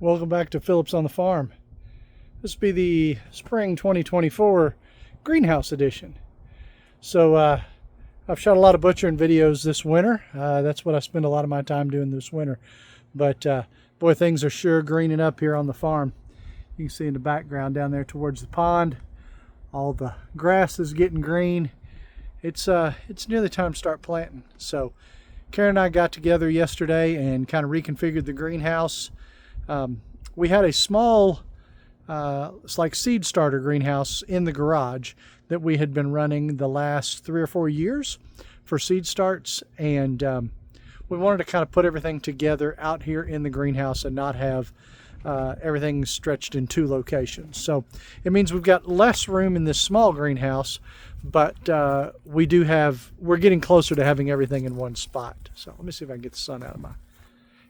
Welcome back to Phillips on the Farm. This will be the spring 2024 greenhouse edition. So I've shot a lot of butchering videos this winter. That's what I spend a lot of my time doing this winter. But boy, things are sure greening up here on the farm. You can see in the background down there towards the pond, all the grass is getting green. It's nearly time to start planting. So Karen and I got together yesterday and kind of reconfigured the greenhouse. We had a small, it's like seed starter greenhouse in the garage that we had been running the last 3 or 4 years for seed starts. And we wanted to kind of put everything together out here in the greenhouse and not have everything stretched in 2 locations. So it means we've got less room in this small greenhouse, but we're getting closer to having everything in one spot. So let me see if I can get the sun out of my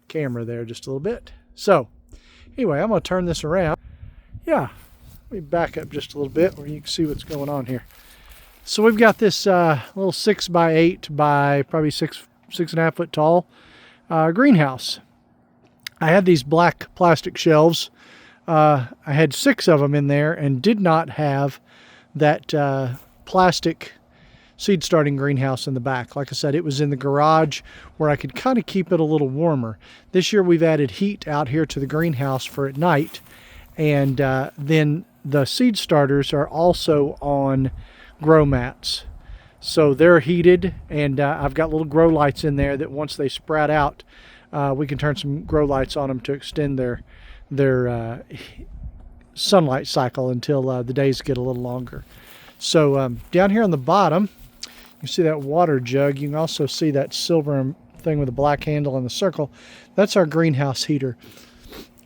camera there just a little bit. So anyway, I'm going to turn this around. Yeah, let me back up just a little bit where you can see what's going on here. So we've got this little 6x8 by probably 6.5 foot tall greenhouse. I had these black plastic shelves. I had 6 of them in there and did not have that plastic seed starting greenhouse in the back. Like I said, it was in the garage where I could kind of keep it a little warmer. This year we've added heat out here to the greenhouse for at night, and then the seed starters are also on grow mats. So they're heated, and I've got little grow lights in there that once they sprout out, we can turn some grow lights on them to extend their sunlight cycle until the days get a little longer. So down here on the bottom, you see that water jug. You can also see that silver thing with a black handle in the circle. That's our greenhouse heater.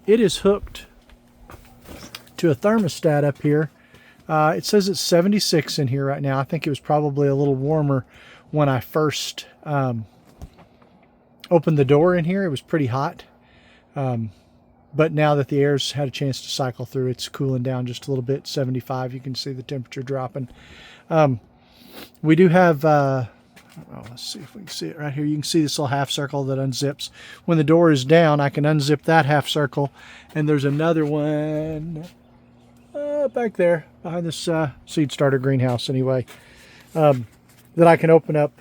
It is hooked to a thermostat up here. It says it's 76 in here right now. I think it was probably a little warmer when I first opened the door in here. It was pretty hot. But now that the air's had a chance to cycle through, it's cooling down just a little bit, 75. You can see the temperature dropping. We do have, let's see if we can see it right here. You can see this little half circle that unzips. When the door is down, I can unzip that half circle. And there's another one back there behind this seed starter greenhouse anyway, that I can open up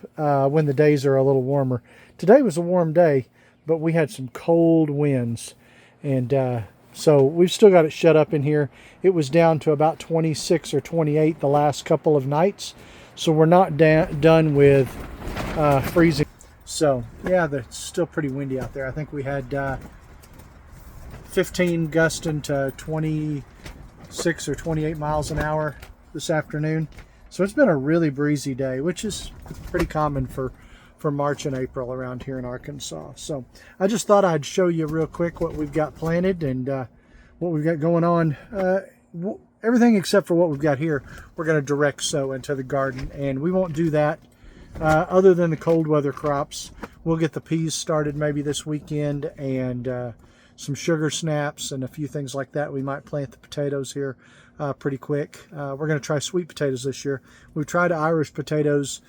when the days are a little warmer. Today was a warm day, but we had some cold winds. And so we've still got it shut up in here. It was down to about 26 or 28 the last couple of nights. So we're not done with freezing. So yeah, it's still pretty windy out there. I think we had 15 gusting to 26 or 28 miles an hour this afternoon. So it's been a really breezy day, which is pretty common for March and April around here in Arkansas. So I just thought I'd show you real quick what we've got planted and what we've got going on. Everything except for what we've got here, we're going to direct sow into the garden, and we won't do that other than the cold weather crops. We'll get the peas started maybe this weekend, and some sugar snaps and a few things like that. We might plant the potatoes here pretty quick. We're going to try sweet potatoes this year. We've tried Irish potatoes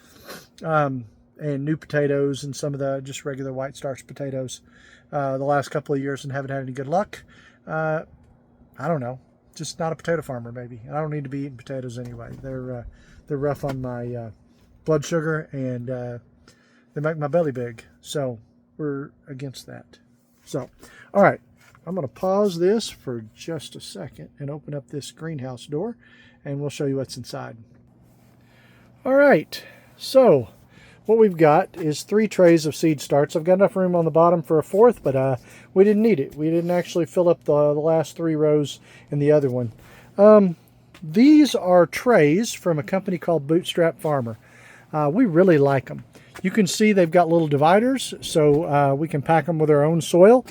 and new potatoes and some of the just regular white starch potatoes the last couple of years and haven't had any good luck. I don't know, just not a potato farmer maybe. I don't need to be eating potatoes anyway. They're rough on my blood sugar, and they make my belly big. So we're against that. So, all right, I'm going to pause this for just a second and open up this greenhouse door, and we'll show you what's inside. All right, so what we've got is 3 trays of seed starts. I've got enough room on the bottom for a 4th, but we didn't need it. We didn't actually fill up the last 3 rows in the other one. These are trays from a company called Bootstrap Farmer. We really like them. You can see they've got little dividers, so we can pack them with our own soil.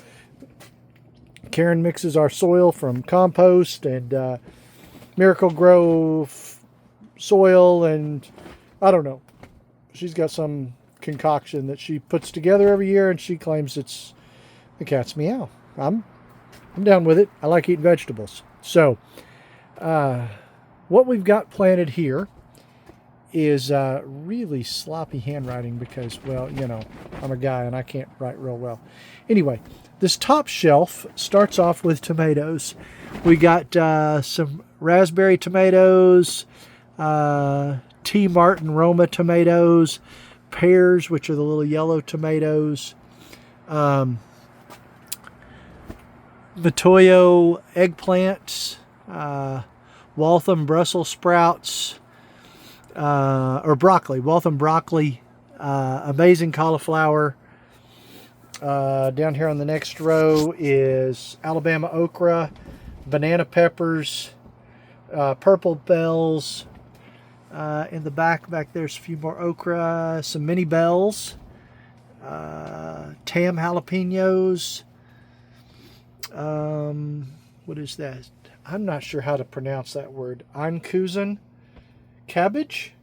Karen mixes our soil from compost and Miracle-Gro soil, and I don't know. She's got some concoction that she puts together every year, and she claims it's the cat's meow. I'm down with it. I like eating vegetables. So what we've got planted here is really sloppy handwriting because, well, you know, I'm a guy and I can't write real well. Anyway, this top shelf starts off with tomatoes. We got some raspberry tomatoes, T. Martin Roma tomatoes, pears, which are the little yellow tomatoes, Matoyo eggplants, Waltham Brussels sprouts, or broccoli, Waltham broccoli, amazing cauliflower. Down here on the next row is Alabama okra, banana peppers, purple bells. In the back there's a few more okra, some mini bells, tam jalapenos. What is that? I'm not sure how to pronounce that word. Ankuzen cabbage.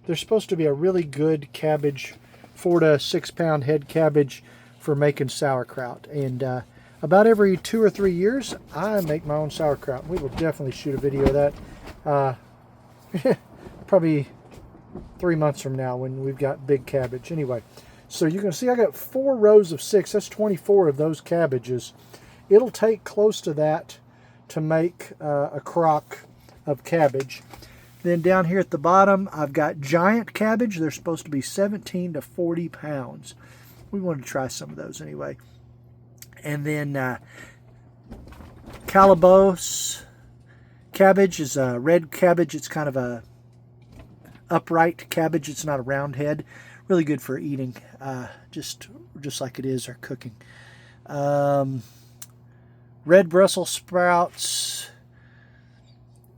There's supposed to be a really good cabbage, 4 to 6 pound head cabbage for making sauerkraut. And about every 2 or 3 years, I make my own sauerkraut. We will definitely shoot a video of that. Probably 3 months from now when we've got big cabbage. Anyway, so you can see I got 4 rows of 6. That's 24 of those cabbages. It'll take close to that to make a crock of cabbage. Then down here at the bottom, I've got giant cabbage. They're supposed to be 17 to 40 pounds. We wanted to try some of those anyway. And then Calabos cabbage is a red cabbage. It's kind of a upright cabbage. It's not a round head. Really good for eating, just like it is or cooking. Red Brussels sprouts.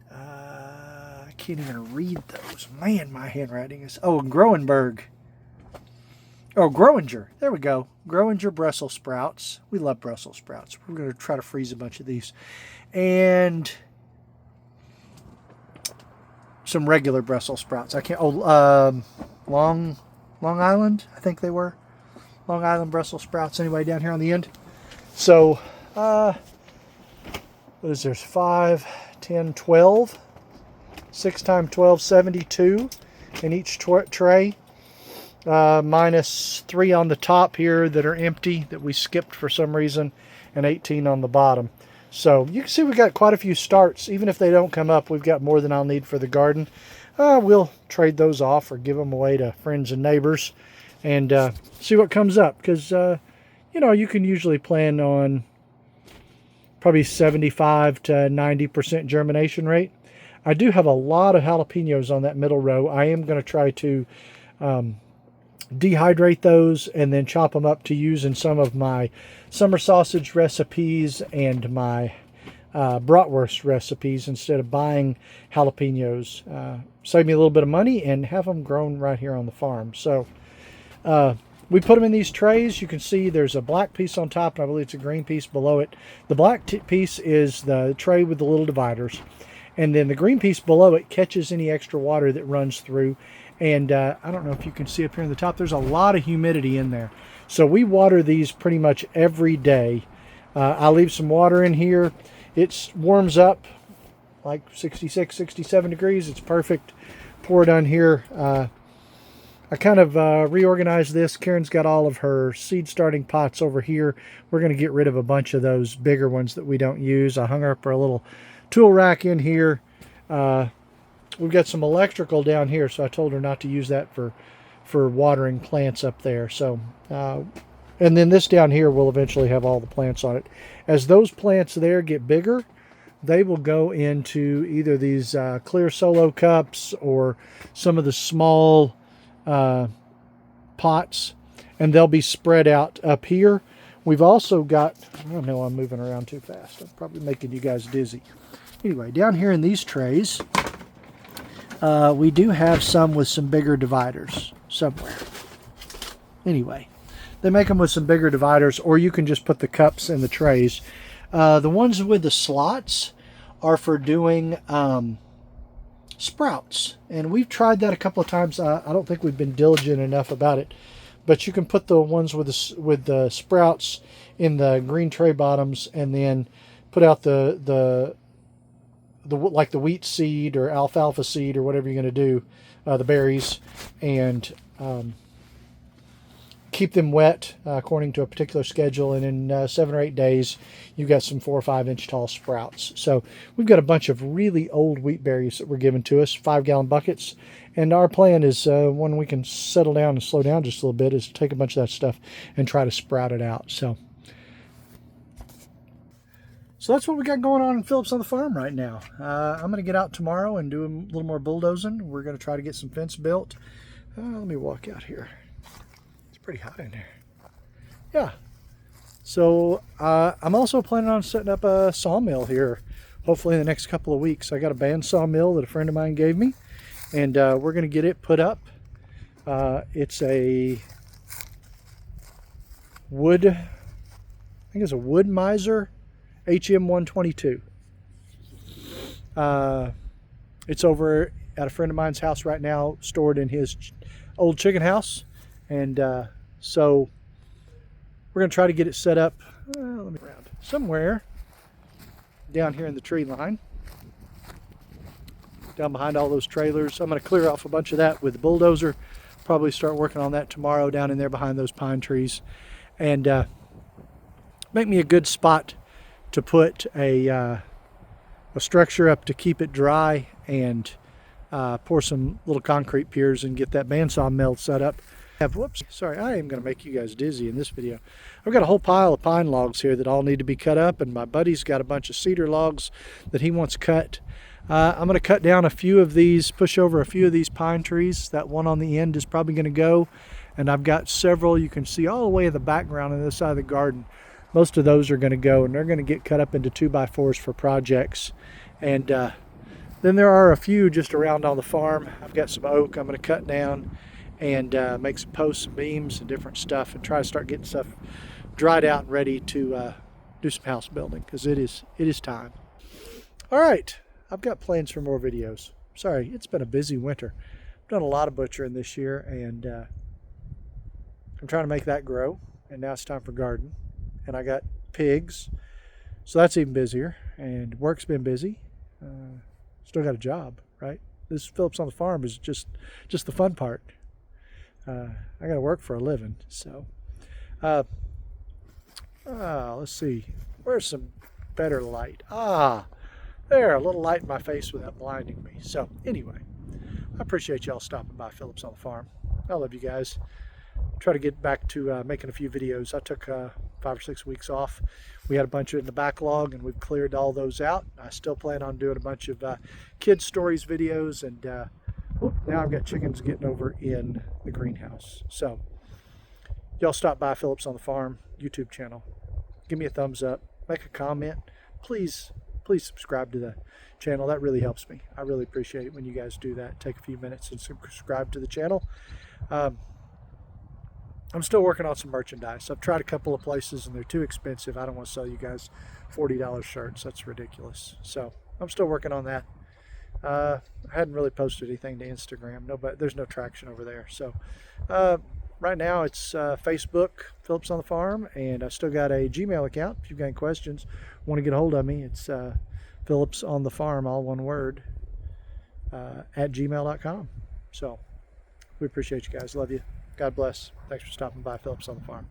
I can't even read those. Man, my handwriting is... Oh, and Groenberg. Oh, Groninger. There we go. Groninger Brussels sprouts. We love Brussels sprouts. We're going to try to freeze a bunch of these. And some regular Brussels sprouts. I can't... Oh, Long Island, I think they were. Long Island Brussels sprouts. Anyway, down here on the end. So, what is there? 5, 10, 12. 6 times 12, 72 in each tray. Minus 3 on the top here that are empty that we skipped for some reason, and 18 on the bottom. So you can see we got quite a few starts. Even if they don't come up, we've got more than I'll need for the garden. We'll trade those off or give them away to friends and neighbors and see what comes up. Because, you know, you can usually plan on probably 75 to 90% germination rate. I do have a lot of jalapenos on that middle row. I am going to try to dehydrate those and then chop them up to use in some of my summer sausage recipes and my bratwurst recipes instead of buying jalapenos. Save me a little bit of money and have them grown right here on the farm. So we put them in these trays. You can see there's a black piece on top and I believe it's a green piece below it. The black piece is the tray with the little dividers. And then the green piece below it catches any extra water that runs through. And I don't know if you can see up here on the top, there's a lot of humidity in there. So we water these pretty much every day. I leave some water in here. It warms up like 66, 67 degrees. It's perfect. Pour it on here. I kind of reorganized this. Karen's got all of her seed starting pots over here. We're going to get rid of a bunch of those bigger ones that we don't use. I hung up our little tool rack in here. We've got some electrical down here, so I told her not to use that for watering plants up there. So, and then this down here will eventually have all the plants on it. As those plants there get bigger, they will go into either these clear solo cups or some of the small pots, and they'll be spread out up here. We've also got, I don't know, I'm moving around too fast. I'm probably making you guys dizzy. Anyway, down here in these trays, we do have some with some bigger dividers somewhere. Anyway, they make them with some bigger dividers, or you can just put the cups in the trays. The ones with the slots are for doing sprouts, and we've tried that a couple of times. I don't think we've been diligent enough about it, but you can put the ones with the sprouts in the green tray bottoms, and then put out the like the wheat seed or alfalfa seed or whatever you're going to do, the berries, and keep them wet according to a particular schedule, and in 7 or 8 days you've got some 4 or 5 inch tall sprouts. So we've got a bunch of really old wheat berries that were given to us, 5-gallon buckets, and our plan is when we can settle down and slow down just a little bit, is to take a bunch of that stuff and try to sprout it out. So that's what we got going on in Phillips on the Farm right now. I'm going to get out tomorrow and do a little more bulldozing. We're going to try to get some fence built. Let me walk out here. Pretty hot in there. Yeah. So I'm also planning on setting up a sawmill here, hopefully in the next couple of weeks. I got a band saw-mill that a friend of mine gave me, and we're going to get it put up. It's a wood, I think it's a Wood Miser HM122. It's over at a friend of mine's house right now, stored in his old chicken house, and so we're going to try to get it set up let me around somewhere down here in the tree line, down behind all those trailers. I'm going to clear off a bunch of that with the bulldozer, probably start working on that tomorrow down in there behind those pine trees, and make me a good spot to put a structure up to keep it dry, and pour some little concrete piers and get that bandsaw mill set up. Whoops, sorry, I am going to make you guys dizzy in this video. I've got a whole pile of pine logs here that all need to be cut up, and my buddy's got a bunch of cedar logs that he wants cut. I'm going to cut down a few of these, push over a few of these pine trees. That one on the end is probably going to go, and I've got several you can see all the way in the background on this side of the garden. Most of those are going to go, and they're going to get cut up into 2x4s for projects. And then there are a few just around on the farm. I've got some oak I'm going to cut down and make some posts and beams and different stuff, and try to start getting stuff dried out and ready to do some house building, because it is time. All right, I've got plans for more videos. Sorry, it's been a busy winter. I've done a lot of butchering this year, and I'm trying to make that grow, and now it's time for garden. And I got pigs, so that's even busier, and work's been busy. Still got a job, right? This Phillips on the Farm is just the fun part. I got to work for a living, so let's see, where's some better light? There, a little light in my face without blinding me. So anyway, I appreciate y'all stopping by Phillips on the Farm. I love you guys. Try to get back to making a few videos. I took 5 or 6 weeks off. We had a bunch in the backlog, and we've cleared all those out. I still plan on doing a bunch of kid stories videos, and now I've got chickens getting over in the greenhouse. So y'all stop by Phillips on the Farm YouTube channel. Give me a thumbs up, make a comment. Please subscribe to the channel. That really helps me. I really appreciate it when you guys do that. Take a few minutes and subscribe to the channel. I'm still working on some merchandise. I've tried a couple of places and they're too expensive. I don't want to sell you guys $40 shirts. That's ridiculous. So I'm still working on that. I hadn't really posted anything to Instagram. There's no traction over there. So right now it's Facebook, Phillips on the Farm, and I still got a Gmail account. If you've got any questions, want to get a hold of me, it's Phillips on the Farm, all one word, at gmail.com. So we appreciate you guys. Love you. God bless. Thanks for stopping by Phillips on the Farm.